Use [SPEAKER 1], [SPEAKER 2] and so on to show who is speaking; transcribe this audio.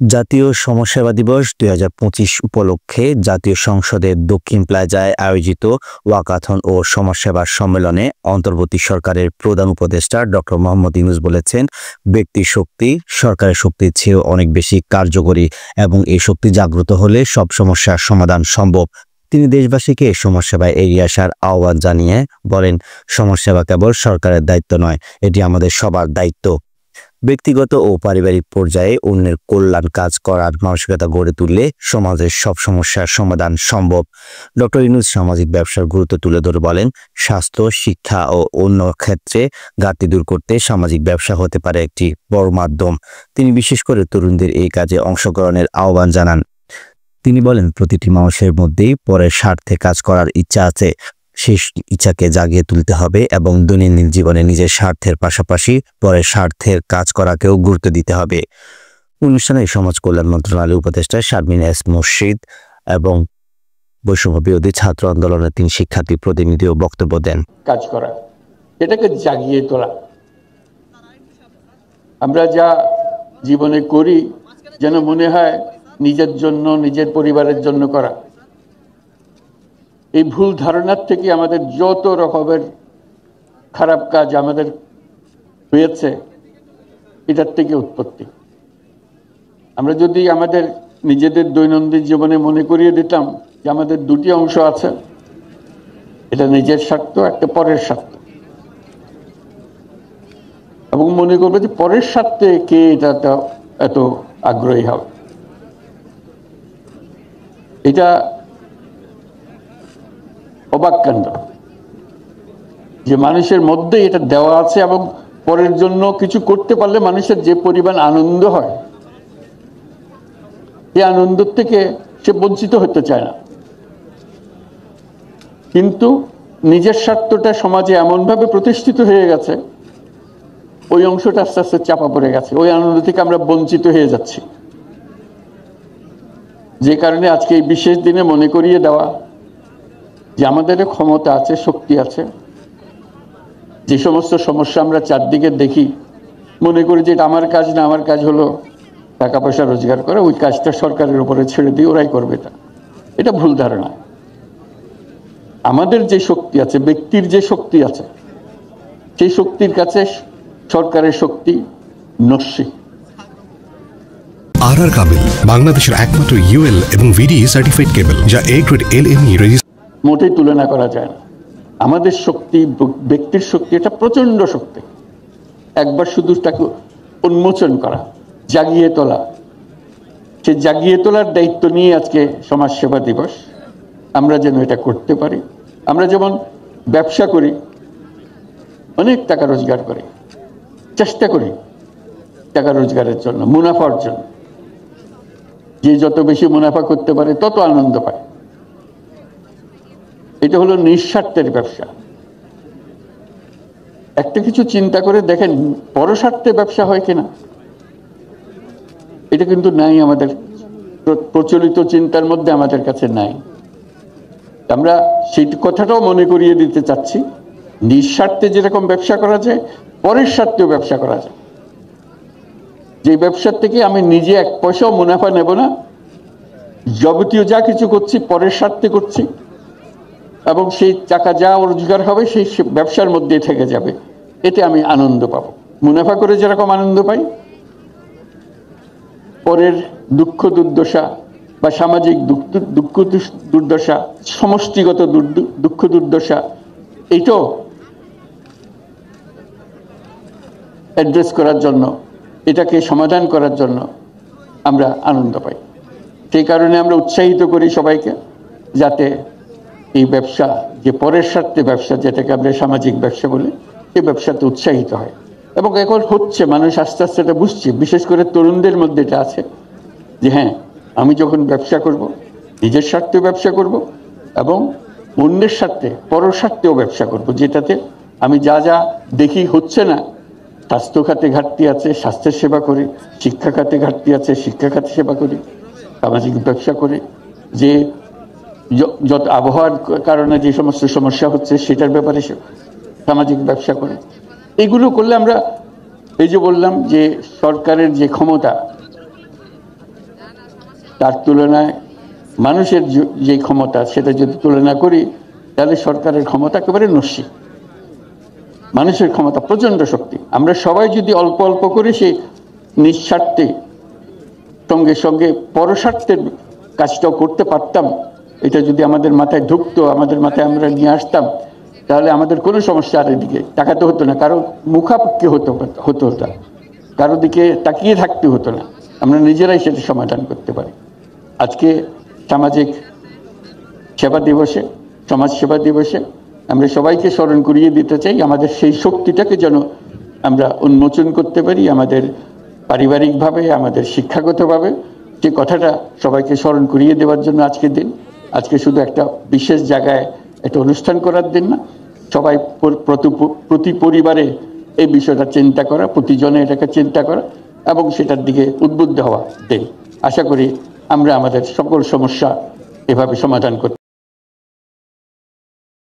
[SPEAKER 1] জাতীয় সমাজসেবা দিবস ২০২৫ উপলক্ষে জাতীয় সংসদের দক্ষিণ প্লাজায় আয়োজিত ওয়াকাথন ও সমাজসেবা সম্মেলনে অন্তর্বর্তী সরকারের প্রধান উপদেষ্টা ডক্টর মোহাম্মদ ইউনূস বলেছেন, ব্যক্তির শক্তি সরকারের শক্তির চেয়েও অনেক বেশি কার্যকরী এবং এই শক্তি জাগ্রত হলে সব সমস্যার সমাধান সম্ভব। তিনি দেশবাসীকে সমাজসেবায় এগিয়ে আসার আহ্বান জানিয়ে বলেন, সমাজসেবা কেবল সরকারের দায়িত্ব নয়, এটি আমাদের সবার দায়িত্ব। ব্যক্তিগত ও পারিবারিক পর্যায়ে অন্যের কল্যাণ কাজ করার মানসিকতা গড়ে তুললে সমাজের সব সমস্যার সমাধান সম্ভব। ডক্টর ইউনূস সামাজিক ব্যবসার গুরুত্ব তুলে ধরে বলেন, স্বাস্থ্য, শিক্ষা ও অন্য ক্ষেত্রে ঘাটতি দূর করতে সামাজিক ব্যবসা হতে পারে একটি বড় মাধ্যম। তিনি বিশেষ করে তরুণদের এই কাজে অংশগ্রহণের আহ্বান জানান। তিনি বলেন, প্রতিটি মানুষের মধ্যেই পরের স্বার্থে কাজ করার ইচ্ছা আছে। সেই ইচ্ছাকে জাগিয়ে তুলতে হবে এবং দৈনন্দিন জীবনে নিজের স্বার্থের পাশাপাশি পরের স্বার্থের কাজ করাকেও গুরুত্ব দিতে হবে। অনুষ্ঠানে সমাজ কল্যাণ মন্ত্রণালয়ের উপদেষ্টা শারমিন এস মুর্শিদ এবং বৈষম্য বিরোধী ছাত্র আন্দোলনের ৩ শিক্ষার্থী প্রতিনিধিও বক্তব্য দেন।
[SPEAKER 2] কাজ করা, এটাকে জাগিয়ে তোলা। আমরা যা জীবনে করি যেন মনে হয় নিজের জন্য, নিজের পরিবারের জন্য করা। এই ভুল ধারণার থেকে আমাদের যত রকমের খারাপ কাজ আমাদের হয়েছে, এটার থেকে উৎপত্তি। আমরা যদি আমাদের নিজেদের দৈনন্দিন জীবনে মনে করিয়ে দিতাম যে আমাদের দুটি অংশ আছে, এটা নিজের স্বার্থ, একটা পরের স্বার্থ, এবং মনে করবে যে পরের স্বার্থে কে এটা এত আগ্রহী হবে। এটা অবাক কাণ্ড যে মানুষের মধ্যে এটা দেওয়া আছে, এবং পরের জন্য কিছু করতে পারলে মানুষের যে পরিমাণ আনন্দ হয়, এই আনন্দ থেকে সে বঞ্চিত হতে চায় না। কিন্তু নিজের স্বার্থটা সমাজে এমনভাবে প্রতিষ্ঠিত হয়ে গেছে, ওই অংশটা আস্তে আস্তে চাপা পড়ে গেছে, ওই আনন্দ থেকে আমরা বঞ্চিত হয়ে যাচ্ছি। যে কারণে আজকে এই বিশেষ দিনে মনে করিয়ে দেওয়া যে আমাদের ক্ষমতা আছে, শক্তি আছে। যে সমস্ত সমস্যা আমরা চারদিকে দেখি, মনে করি যে এটা আমার কাজ না, আমার কাজ হলো টাকা পয়সা রোজগার করা, ওই কাজটা সরকারের উপরে ছেড়ে দিয়ে ওরাই করবে। এটা ভুল ধারণা। আমাদের যে শক্তি আছে, ব্যক্তির যে শক্তি আছে, সেই শক্তির কাছে সরকারের শক্তি নস্যি।
[SPEAKER 3] আর কাবেল বাংলাদেশের একমাত্র ইউএল এবং ভিডি সার্টিফাইড কেবল, যা এ গ্রেড এলএমই রেজিস্ট্রেশন।
[SPEAKER 2] মোটেই তুলনা করা যায় না। আমাদের শক্তি, ব্যক্তির শক্তি, এটা প্রচন্ড শক্তি। একবার শুধু তাকে উন্মোচন করা, জাগিয়ে তোলা, সে জাগিয়ে তোলার দায়িত্ব নিয়ে আজকে সমাজসেবা দিবস। আমরা যেন এটা করতে পারি। আমরা যেমন ব্যবসা করি, অনেক টাকা রোজগার করি, চেষ্টা করি টাকা রোজগারের জন্য, মুনাফার জন্য। যে যত বেশি মুনাফা করতে পারে তত আনন্দ পায়। এটা হলো নিঃস্বার্থের ব্যবসা। একটা কিছু চিন্তা করে দেখেন, পরস্বার্থে ব্যবসা হয় কিনা। এটা কিন্তু নাই, আমাদের প্রচলিত চিন্তার মধ্যে আমাদের কাছে নাই। আমরা সেই কথাটাও মনে করিয়ে দিতে চাচ্ছি, নিঃস্বার্থে যেরকম ব্যবসা করা যায়, পরের স্বার্থেও ব্যবসা করা যায়। যে ব্যবসার থেকে আমি নিজে এক পয়সাও মুনাফা নেব না, যাবতীয় যা কিছু করছি পরের স্বার্থে করছি, এবং সেই টাকা যা রোজগার হবে সেই ব্যবসার মধ্যে থেকে যাবে। এতে আমি আনন্দ পাব। মুনাফা করে যেরকম আনন্দ পাই, পরের দুঃখ দুর্দশা বা সামাজিক দুঃখ দুর্দশা, সমষ্টিগত দুঃখ দুর্দশা, এইটাও অ্যাড্রেস করার জন্য, এটাকে সমাধান করার জন্য আমরা আনন্দ পাই। সেই কারণে আমরা উৎসাহিত করি সবাইকে, যাতে এই ব্যবসা, যে পরের স্বার্থে ব্যবসা, যেটাকে আমরা সামাজিক ব্যবসা বলি, এই ব্যবসাতে উৎসাহিত হয়। এবং এখন হচ্ছে, মানুষ আস্তে আস্তে এটা বুঝছে, বিশেষ করে তরুণদের মধ্যে এটা আছে যে হ্যাঁ, আমি যখন ব্যবসা করব, নিজের স্বার্থে ব্যবসা করব এবং অন্যের স্বার্থে, পরের স্বার্থেও ব্যবসা করব, যেটাতে আমি যা যা দেখি হচ্ছে না, স্বাস্থ্য খাতে ঘাটতি আছে, স্বাস্থ্যের সেবা করি, শিক্ষা খাতে ঘাটতি আছে, শিক্ষা খাতে সেবা করি, সামাজিক ব্যবসা করি, যে যত আবহাওয়ার কারণে যে সমস্ত সমস্যা হচ্ছে সেটার ব্যাপারে সামাজিক ব্যবসা করে। এগুলো করলে আমরা, এই যে বললাম যে সরকারের যে ক্ষমতা, তার তুলনায় মানুষের যে ক্ষমতা সেটা যদি তুলনা করি তাহলে সরকারের ক্ষমতা একেবারে নস্যি। মানুষের ক্ষমতা প্রচণ্ড শক্তি। আমরা সবাই যদি অল্প অল্প করে সেই নিঃস্বার্থে সঙ্গে সঙ্গে পরস্বার্থের কাজটাও করতে পারতাম, এটা যদি আমাদের মাথায় ঢুকতো, আমাদের মাথায় আমরা নিয়ে আসতাম, তাহলে আমাদের কোনো সমস্যা আর এদিকে তাকাতে হতো না, কারো মুখাপেক্ষি হতো না, কারো দিকে তাকিয়ে থাকতে হতো না। আমরা নিজেরাই সেটা সমাধান করতে পারি। আজকে সামাজিক সেবা দিবসে, সমাজ সেবা দিবসে আমরা সবাইকে স্মরণ করিয়ে দিতে চাই আমাদের সেই শক্তিটাকে যেন আমরা উন্মোচন করতে পারি, আমাদের পারিবারিকভাবে, আমাদের শিক্ষাগতভাবে। যে কথাটা সবাইকে স্মরণ করিয়ে দেওয়ার জন্য আজকের দিন। আজকে শুধু একটা বিশেষ জায়গায় একটা অনুষ্ঠান করার দিন না, সবাই প্রতি পরিবারে এই বিষয়টা চিন্তা করা, প্রতিজনে এটাকে চিন্তা করা এবং সেটার দিকে উদ্বুদ্ধ হওয়া দিন। আশা করি আমরা আমাদের সকল সমস্যা এভাবে সমাধান করতে